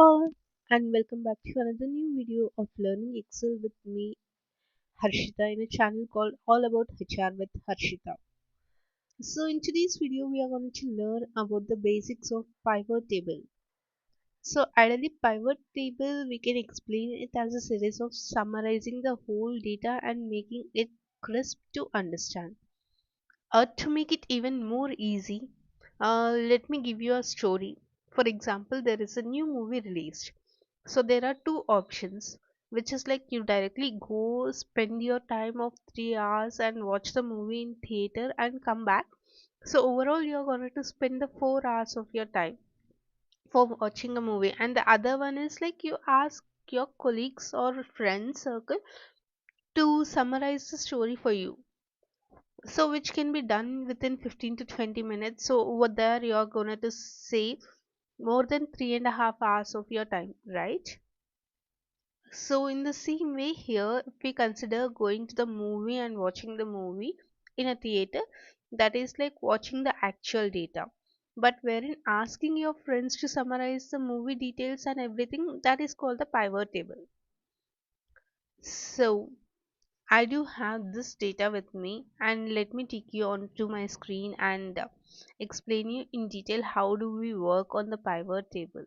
all, and welcome back to another new video of Learning Excel with me, Harshita, in a channel called All About HR with Harshita. So, in today's video, we are going to learn about the basics of pivot table. So, ideally, pivot table we can explain it as a series of summarizing the whole data and making it crisp to understand. To make it even more easy, let me give you a story. For example, there is a new movie released. So there are two options, which is like you directly go spend your time of 3 hours and watch the movie in theater and come back. So overall, you're going to spend the 4 hours of your time for watching a movie. And the other one is like you ask your colleagues or friends circle to summarize the story for you, so which can be done within 15 to 20 minutes. So over there you're going to save more than 3.5 hours of your time, right? So in the same way here, if we consider going to the movie and watching the movie in a theater, that is like watching the actual data, but wherein asking your friends to summarize the movie details and everything, that is called the pivot table. So I do have this data with me, and let me take you onto my screen and explain you in detail how do we work on the pivot table.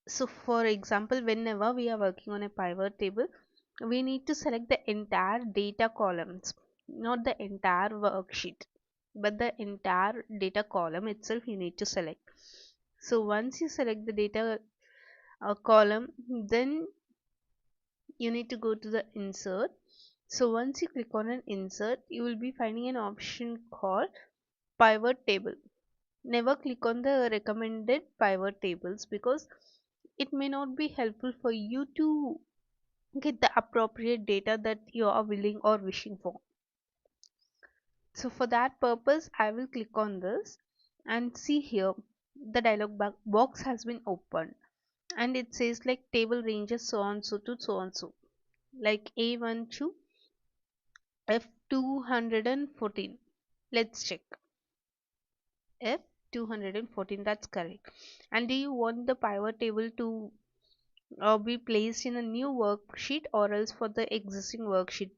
So for example, whenever we are working on a pivot table, we need to select the entire data columns, not the entire worksheet, but the entire data column itself you need to select. So once you select the data column, then you need to go to the insert. So once you click on an insert, you will be finding an option called pivot table. Never click on the recommended pivot tables because it may not be helpful for you to get the appropriate data that you are willing or wishing for. So for that purpose, I will click on this and see here the dialog box has been opened, and it says like table ranges so on so to so on so, like A1 to F214. Let's check. F214, that's correct. And do you want the pivot table to be placed in a new worksheet or else for the existing worksheet?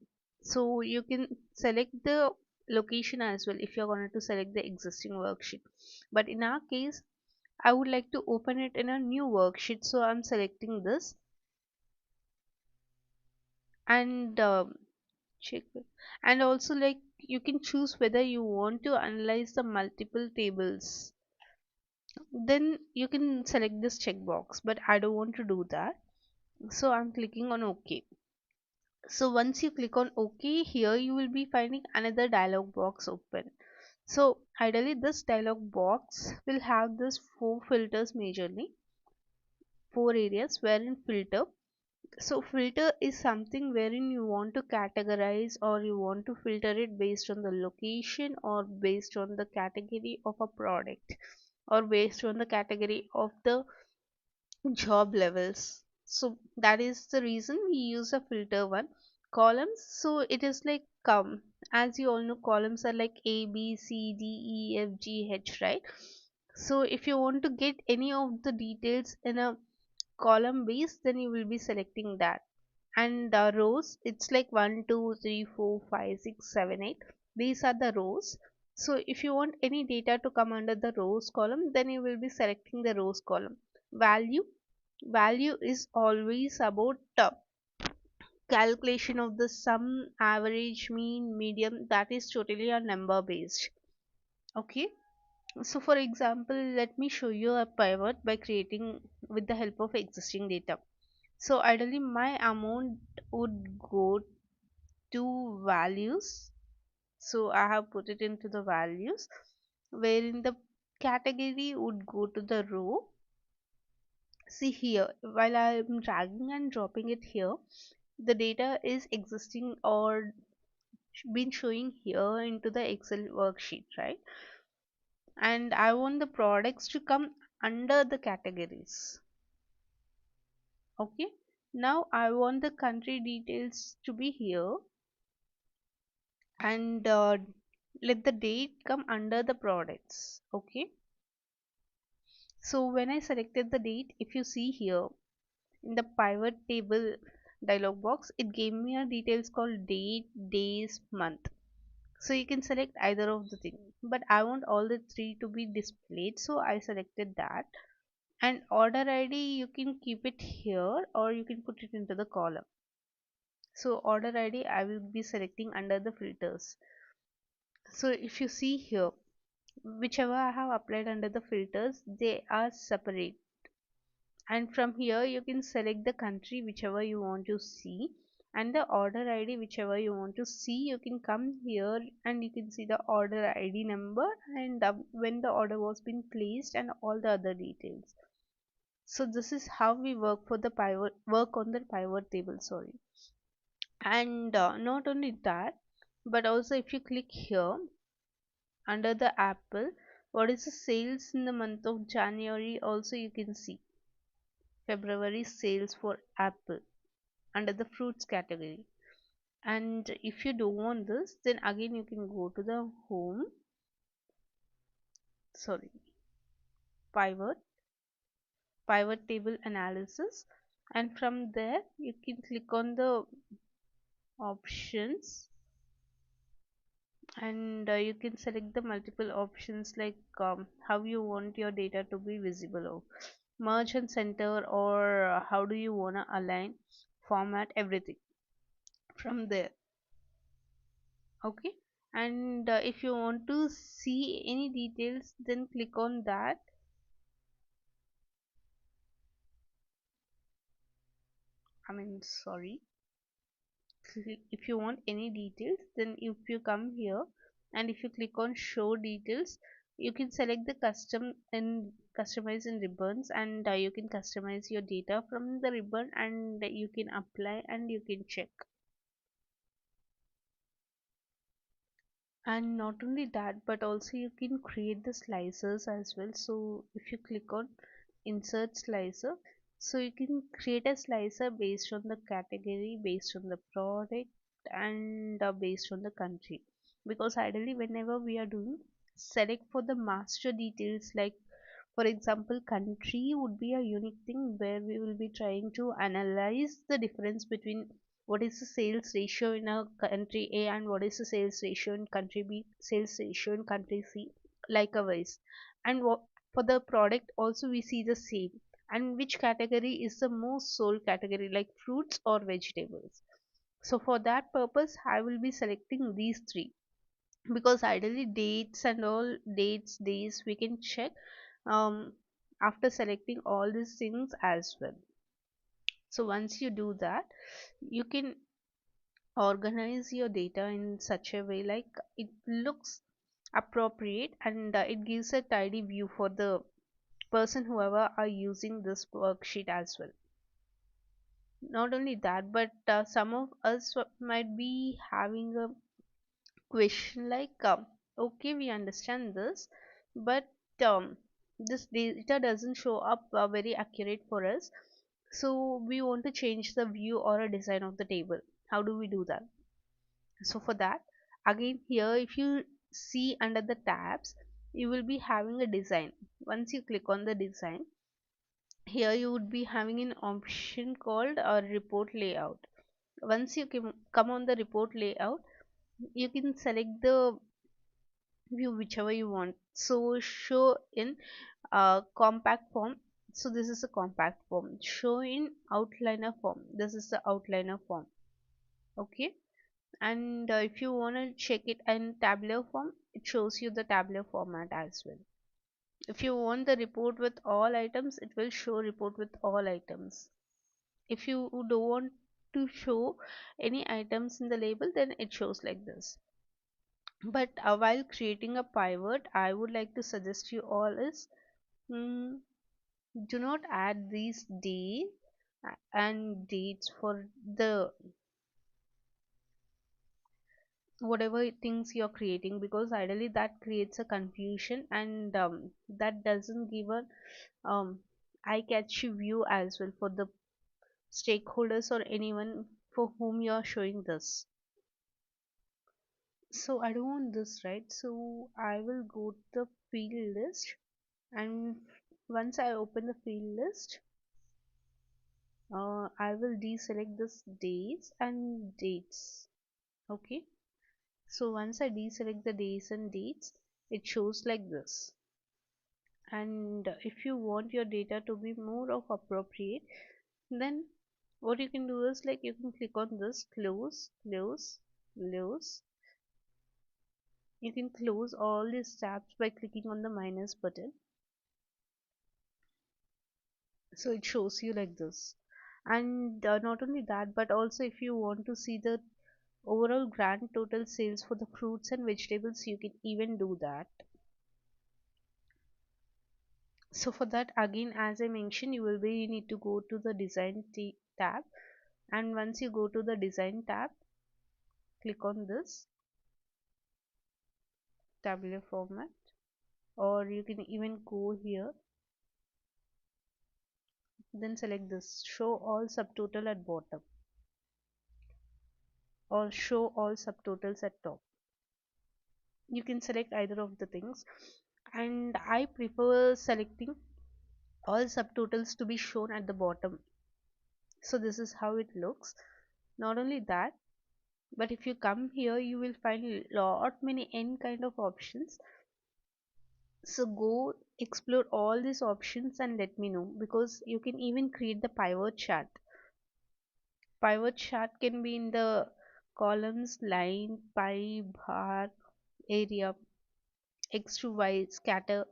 So you can select the location as well if you're going to select the existing worksheet. But in our case, I would like to open it in a new worksheet, so I'm selecting this and check it. And also like you can choose whether you want to analyze the multiple tables, then you can select this checkbox, but I don't want to do that, so I'm clicking on OK. So once you click on OK, here you will be finding another dialog box open. So ideally this dialog box will have this four filters, majorly four areas wherein filter. So filter is something wherein you want to categorize or you want to filter it based on the location or based on the category of a product or based on the category of the job levels. So that is the reason we use a filter one. Columns, so it is like as you all know, columns are like A B C D E F G H, right? So if you want to get any of the details in a column base, then you will be selecting that. And the rows, it's like 1 2 3 4 5 6 7 8. These are the rows. So if you want any data to come under the rows column, then you will be selecting the rows column. Value is always about calculation of the sum, average, mean, median, that is totally a number based. Okay, so for example, let me show you a pivot by creating with the help of existing data. So ideally my amount would go to values, so I have put it into the values, wherein the category would go to the row. See here, while I am dragging and dropping it here, the data is existing or been showing here into the Excel worksheet, right? And I want the products to come under the categories. Okay, now I want the country details to be here, and let the date come under the products. Okay, So when I selected the date, if you see here in the pivot table dialog box, it gave me a details called date, days, month. So you can select either of the thing, but I want all the three to be displayed, so I selected that. And order ID, you can keep it here or you can put it into the column. So order ID I will be selecting under the filters. So if you see here, whichever I have applied under the filters, they are separate. And from here you can select the country whichever you want to see, and the order ID whichever you want to see. You can come here and you can see the order ID number and when the order was been placed and all the other details. So this is how we work on the pivot table, sorry. And not only that, but also if you click here under the apple, what is the sales in the month of January, also you can see February sales for apple under the fruits category. And if you don't want this, then again you can go to the home, sorry, pivot table analysis, and from there you can click on the options, and you can select the multiple options like how you want your data to be visible, or merge and center, or how do you want to align, format, everything from there. Okay. And if you want to see any details, then click on that. I mean, sorry, if you want any details, then if you come here and if you click on show details, you can select the custom and customize in ribbons, and you can customize your data from the ribbon, and you can apply and you can check. And not only that, but also you can create the slicers as well. So if you click on insert slicer, so you can create a slicer based on the category, based on the product, and based on the country. Because ideally whenever we are doing, select for the master details, like for example country would be a unique thing where we will be trying to analyze the difference between what is the sales ratio in a country A and what is the sales ratio in country B, sales ratio in country C, likewise. And what for the product also we see the same, and which category is the most sold category, like fruits or vegetables. So for that purpose I will be selecting these three, because ideally dates and all, dates, days, we can check um, after selecting all these things as well. So once you do that, you can organize your data in such a way like it looks appropriate, and it gives a tidy view for the person whoever are using this worksheet as well. Not only that, but some of us might be having a question like okay, we understand this, but this data doesn't show up very accurate for us, so we want to change the view or a design of the table. How do we do that? So for that, again here if you see under the tabs, you will be having a design. Once you click on the design, here you would be having an option called a report layout. Once you come on the report layout, you can select the view whichever you want. So show in compact form, so this is a compact form. Show in outliner form, this is the outliner form. Okay. And if you want to check it in tabular form, it shows you the tabular format as well. If you want the report with all items, it will show report with all items. If you don't want to show any items in the label, then it shows like this. But while creating a pivot, I would like to suggest you all is, mm, do not add these days and dates for the whatever things you're creating, because ideally that creates a confusion, and that doesn't give a um, eye-catchy view as well for the stakeholders or anyone for whom you're showing this. So I don't want this, right? So I will go to the field list, and Once I open the field list, I will deselect this days and dates. Okay, so once I deselect the days and dates, it shows like this. And if you want your data to be more of appropriate, then what you can do is like you can click on this close, close, close. You can close all these tabs by clicking on the minus button. So it shows you like this. And not only that, but also if you want to see the overall grand total sales for the fruits and vegetables, you can even do that. So for that, again, as I mentioned, you need to go to the design tab, and once you go to the design tab, click on this tabular format, or you can even go here, then select this show all subtotal at bottom or show all subtotals at top. You can select either of the things, and I prefer selecting all subtotals to be shown at the bottom. So this is how it looks. Not only that, but if you come here, you will find lot many n kind of options. So go explore all these options and let me know, because you can even create the pivot chart. Pivot chart can be in the columns, line, pie, bar, area, x to y, scatter,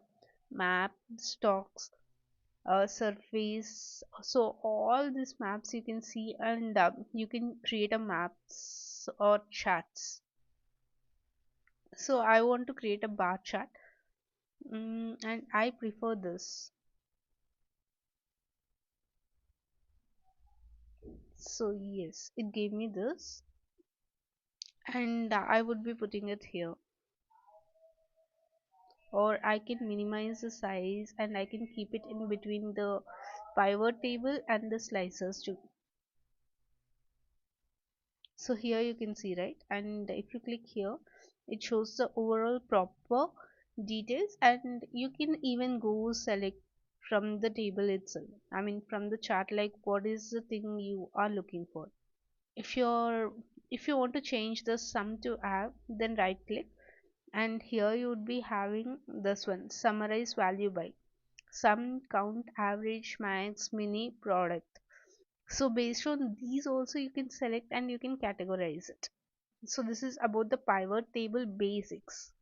map, stocks, surface. So all these maps you can see, and you can create a maps or charts. So I want to create a bar chart, and I prefer this. So yes, it gave me this, and I would be putting it here, or I can minimize the size and I can keep it in between the pivot table and the slicers too. So here you can see, right, and if you click here, it shows the overall proper details, and you can even go select from the table itself, I mean from the chart, like what is the thing you are looking for. If you want to change the sum to add, then right click, and here you would be having this one, summarize value by sum, count, average, max, mini, product. So based on these also you can select and you can categorize it. So this is about the pivot table basics.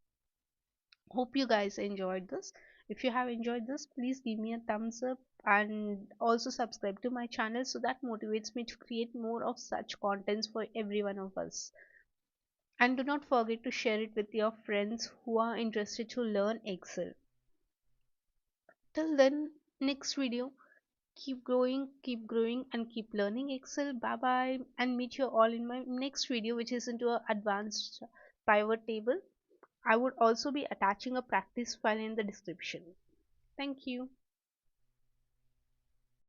Hope you guys enjoyed this. If you have enjoyed this, please give me a thumbs up and also subscribe to my channel, so that motivates me to create more of such contents for every one of us. And do not forget to share it with your friends who are interested to learn Excel. Till then, next video, keep growing, and keep learning Excel. Bye bye, and meet you all in my next video, which is into a advanced pivot table. I would also be attaching a practice file in the description. Thank you.